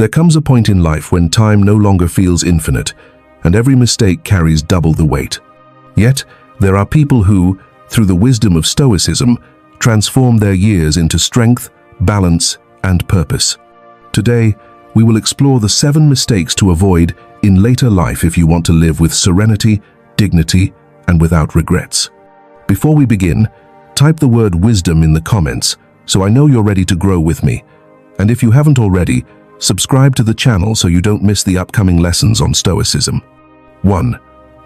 There comes a point in life when time no longer feels infinite, and every mistake carries double the weight. Yet, there are people who, through the wisdom of Stoicism, transform their years into strength, balance, and purpose. Today, we will explore the 7 mistakes to avoid in later life if you want to live with serenity, dignity, and without regrets. Before we begin, type the word wisdom in the comments so I know you're ready to grow with me. And if you haven't already, subscribe to the channel so you don't miss the upcoming lessons on Stoicism. 1.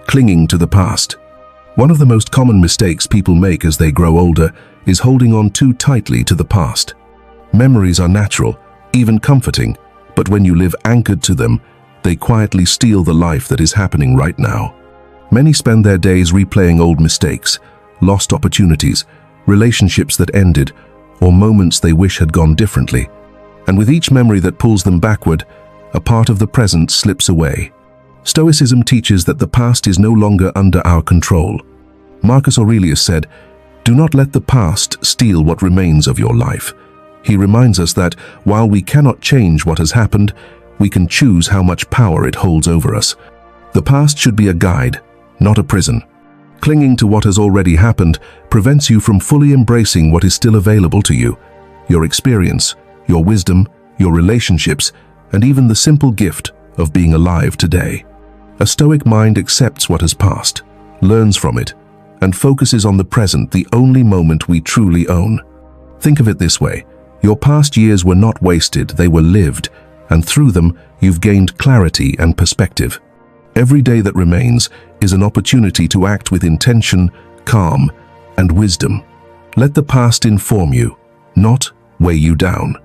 Clinging to the past. One of the most common mistakes people make as they grow older is holding on too tightly to the past. Memories are natural, even comforting, but when you live anchored to them, they quietly steal the life that is happening right now. Many spend their days replaying old mistakes, lost opportunities, relationships that ended, or moments they wish had gone differently. And with each memory that pulls them backward, a part of the present slips away. Stoicism teaches that the past is no longer under our control. Marcus Aurelius said, "Do not let the past steal what remains of your life." He reminds us that, while we cannot change what has happened, we can choose how much power it holds over us. The past should be a guide, not a prison. Clinging to what has already happened prevents you from fully embracing what is still available to you: your experience, your wisdom, your relationships, and even the simple gift of being alive today. A Stoic mind accepts what has passed, learns from it, and focuses on the present, the only moment we truly own. Think of it this way: your past years were not wasted, they were lived, and through them you've gained clarity and perspective. Every day that remains is an opportunity to act with intention, calm, and wisdom. Let the past inform you, not weigh you down.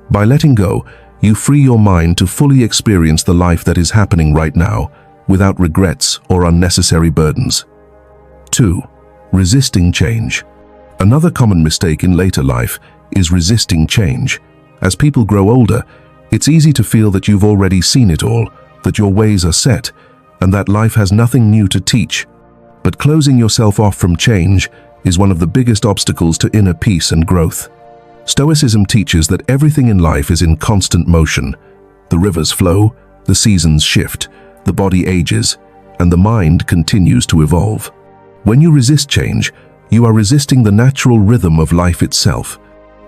By letting go, you free your mind to fully experience the life that is happening right now, without regrets or unnecessary burdens. 2. Resisting change. Another common mistake in later life is resisting change. As people grow older, it's easy to feel that you've already seen it all, that your ways are set, and that life has nothing new to teach. But closing yourself off from change is one of the biggest obstacles to inner peace and growth. Stoicism teaches that everything in life is in constant motion. The rivers flow, the seasons shift, the body ages, and the mind continues to evolve. When you resist change, you are resisting the natural rhythm of life itself.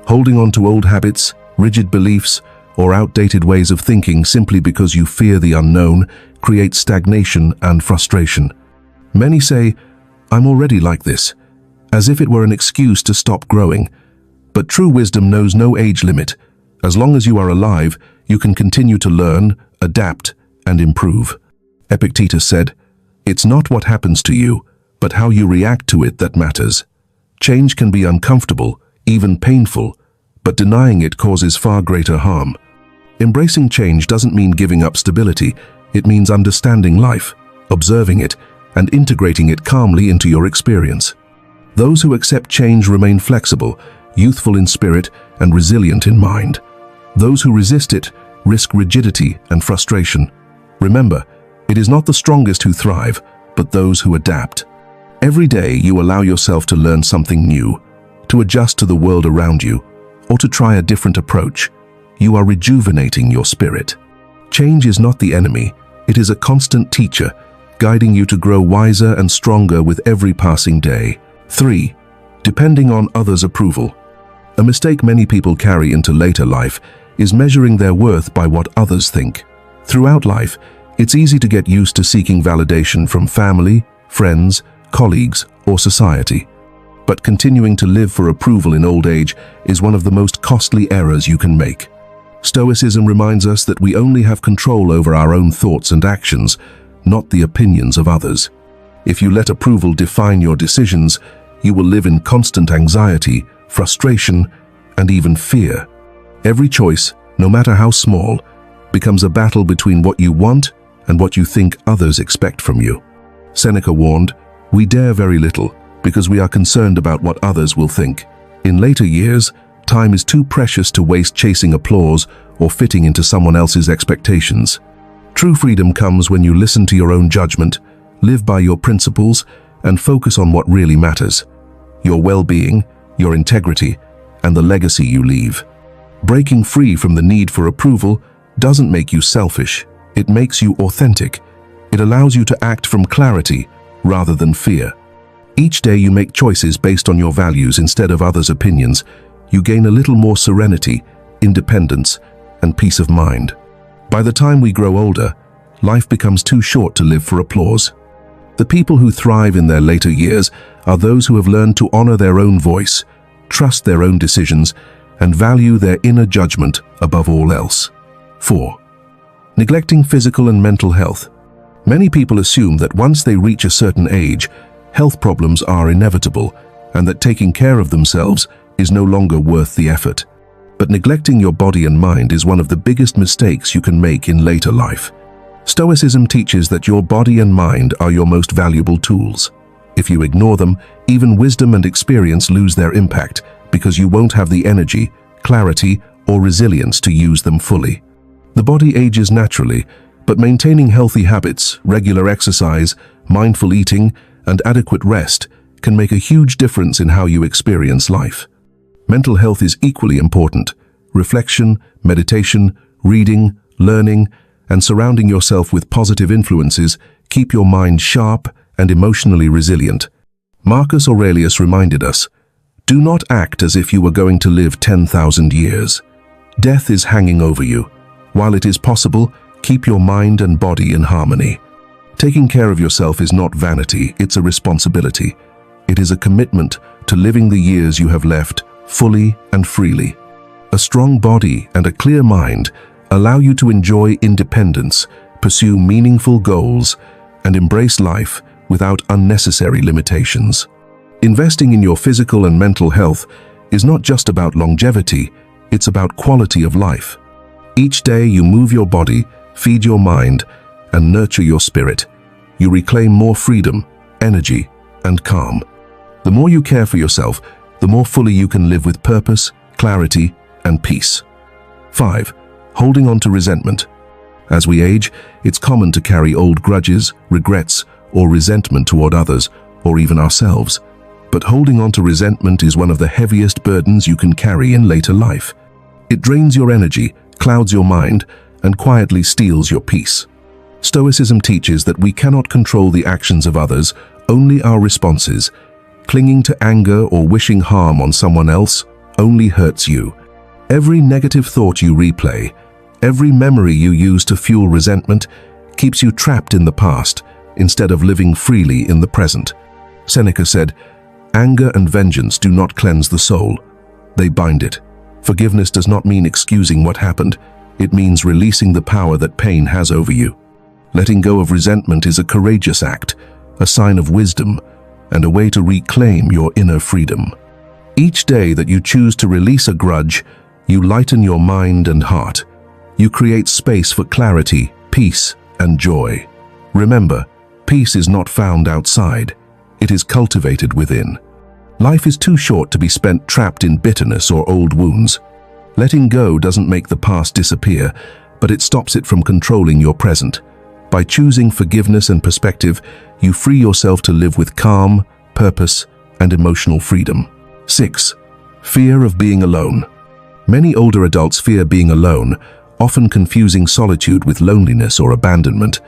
Holding on to old habits, rigid beliefs, or outdated ways of thinking simply because you fear the unknown creates stagnation and frustration. Many say, "I'm already like this," as if it were an excuse to stop growing. But true wisdom knows no age limit. As long as you are alive, you can continue to learn, adapt, and improve. Epictetus said, "It's not what happens to you, but how you react to it that matters." Change can be uncomfortable, even painful, but denying it causes far greater harm. Embracing change doesn't mean giving up stability. It means understanding life, observing it, and integrating it calmly into your experience. Those who accept change remain flexible, youthful in spirit, and resilient in mind. Those who resist it risk rigidity and frustration. Remember, it is not the strongest who thrive, but those who adapt. Every day you allow yourself to learn something new, to adjust to the world around you, or to try a different approach. You are rejuvenating your spirit. Change is not the enemy, it is a constant teacher, guiding you to grow wiser and stronger with every passing day. 3. Depending on others' approval. A mistake many people carry into later life is measuring their worth by what others think. Throughout life, it's easy to get used to seeking validation from family, friends, colleagues, or society. But continuing to live for approval in old age is one of the most costly errors you can make. Stoicism reminds us that we only have control over our own thoughts and actions, not the opinions of others. If you let approval define your decisions, you will live in constant anxiety, frustration, and even fear. Every choice, no matter how small, becomes a battle between what you want and what you think others expect from you. Seneca warned, "We dare very little because we are concerned about what others will think." In later years, time is too precious to waste chasing applause or fitting into someone else's expectations. True freedom comes when you listen to your own judgment, live by your principles, and focus on what really matters: your well-being, your integrity, and the legacy you leave. Breaking free from the need for approval doesn't make you selfish, it makes you authentic. It allows you to act from clarity rather than fear. Each day you make choices based on your values instead of others' opinions. You gain a little more serenity, independence, and peace of mind. By the time we grow older, life becomes too short to live for applause. The people who thrive in their later years are those who have learned to honor their own voice, trust their own decisions, and value their inner judgment above all else. 4. Neglecting physical and mental health. Many people assume that once they reach a certain age, health problems are inevitable and that taking care of themselves is no longer worth the effort. But neglecting your body and mind is one of the biggest mistakes you can make in later life. Stoicism teaches that your body and mind are your most valuable tools. If you ignore them, even wisdom and experience lose their impact because you won't have the energy, clarity, or resilience to use them fully. The body ages naturally, but maintaining healthy habits, regular exercise, mindful eating, and adequate rest can make a huge difference in how you experience life. Mental health is equally important. Reflection, meditation, reading, learning, and surrounding yourself with positive influences keep your mind sharp and emotionally resilient. Marcus Aurelius reminded us, "Do not act as if you were going to live 10,000 years. Death is hanging over you. While it is possible, keep your mind and body in harmony." Taking care of yourself is not vanity, it's a responsibility. It is a commitment to living the years you have left fully and freely. A strong body and a clear mind allow you to enjoy independence, pursue meaningful goals, and embrace life without unnecessary limitations. Investing in your physical and mental health is not just about longevity, it's about quality of life. Each day you move your body, feed your mind, and nurture your spirit. You reclaim more freedom, energy, and calm. The more you care for yourself, the more fully you can live with purpose, clarity, and peace. 5. Holding on to resentment. As we age, it's common to carry old grudges, regrets, or resentment toward others, or even ourselves. But holding on to resentment is one of the heaviest burdens you can carry in later life. It drains your energy, clouds your mind, and quietly steals your peace. Stoicism teaches that we cannot control the actions of others, only our responses. Clinging to anger or wishing harm on someone else only hurts you. Every negative thought you replay, every memory you use to fuel resentment, keeps you trapped in the past instead of living freely in the present. Seneca said, "Anger and vengeance do not cleanse the soul. They bind it." Forgiveness does not mean excusing what happened. It means releasing the power that pain has over you. Letting go of resentment is a courageous act, a sign of wisdom, and a way to reclaim your inner freedom. Each day that you choose to release a grudge, you lighten your mind and heart. You create space for clarity, peace, and joy. Remember, peace is not found outside. It is cultivated within. Life is too short to be spent trapped in bitterness or old wounds. Letting go doesn't make the past disappear, but it stops it from controlling your present. By choosing forgiveness and perspective, you free yourself to live with calm, purpose, and emotional freedom. 6. Fear of being alone. Many older adults fear being alone, often confusing solitude with loneliness or abandonment.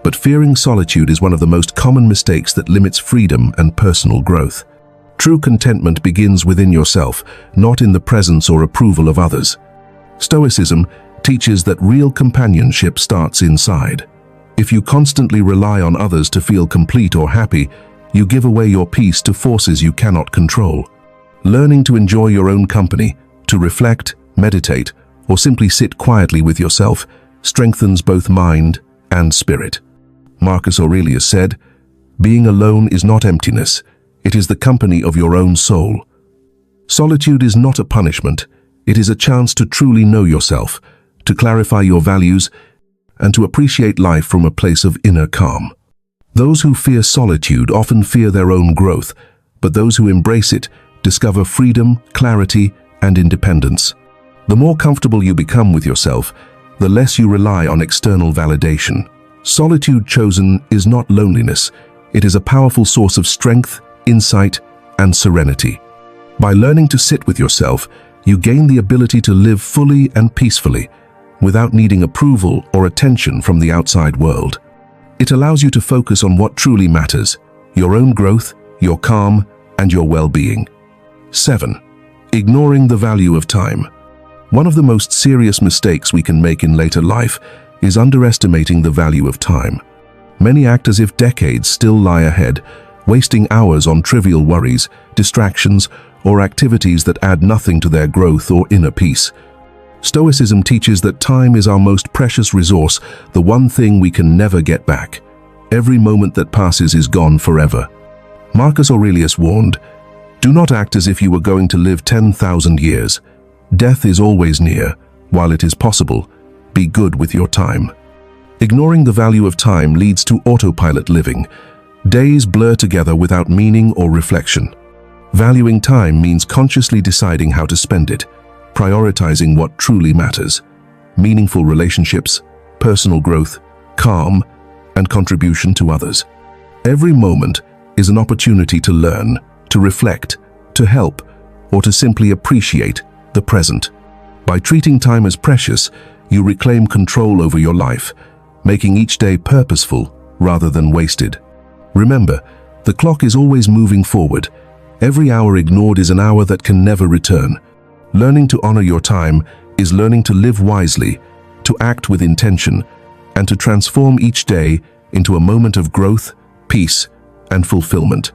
But fearing solitude is one of the most common mistakes that limits freedom and personal growth. True contentment begins within yourself, not in the presence or approval of others. Stoicism teaches that real companionship starts inside. If you constantly rely on others to feel complete or happy, you give away your peace to forces you cannot control. Learning to enjoy your own company, to reflect, meditate, or simply sit quietly with yourself strengthens both mind and spirit. Marcus Aurelius said, "Being alone is not emptiness, it is the company of your own soul." Solitude is not a punishment, it is a chance to truly know yourself, to clarify your values, and to appreciate life from a place of inner calm. Those who fear solitude often fear their own growth, but those who embrace it discover freedom, clarity, and independence. The more comfortable you become with yourself, the less you rely on external validation. Solitude chosen is not loneliness, it is a powerful source of strength, insight, and serenity. By learning to sit with yourself, you gain the ability to live fully and peacefully, without needing approval or attention from the outside world. It allows you to focus on what truly matters: your own growth, your calm, and your well-being. 7. Ignoring the value of time. One of the most serious mistakes we can make in later life is underestimating the value of time. Many act as if decades still lie ahead, wasting hours on trivial worries, distractions, or activities that add nothing to their growth or inner peace. Stoicism teaches that time is our most precious resource, the one thing we can never get back. Every moment that passes is gone forever. Marcus Aurelius warned, "Do not act as if you were going to live 10,000 years. Death is always near. While it is possible, be good with your time." Ignoring the value of time leads to autopilot living. Days blur together without meaning or reflection. Valuing time means consciously deciding how to spend it, prioritizing what truly matters: meaningful relationships, personal growth, calm, and contribution to others. Every moment is an opportunity to learn, to reflect, to help, or to simply appreciate the present. By treating time as precious, you reclaim control over your life, making each day purposeful rather than wasted. Remember, the clock is always moving forward. Every hour ignored is an hour that can never return. Learning to honor your time is learning to live wisely, to act with intention, and to transform each day into a moment of growth, peace, and fulfillment.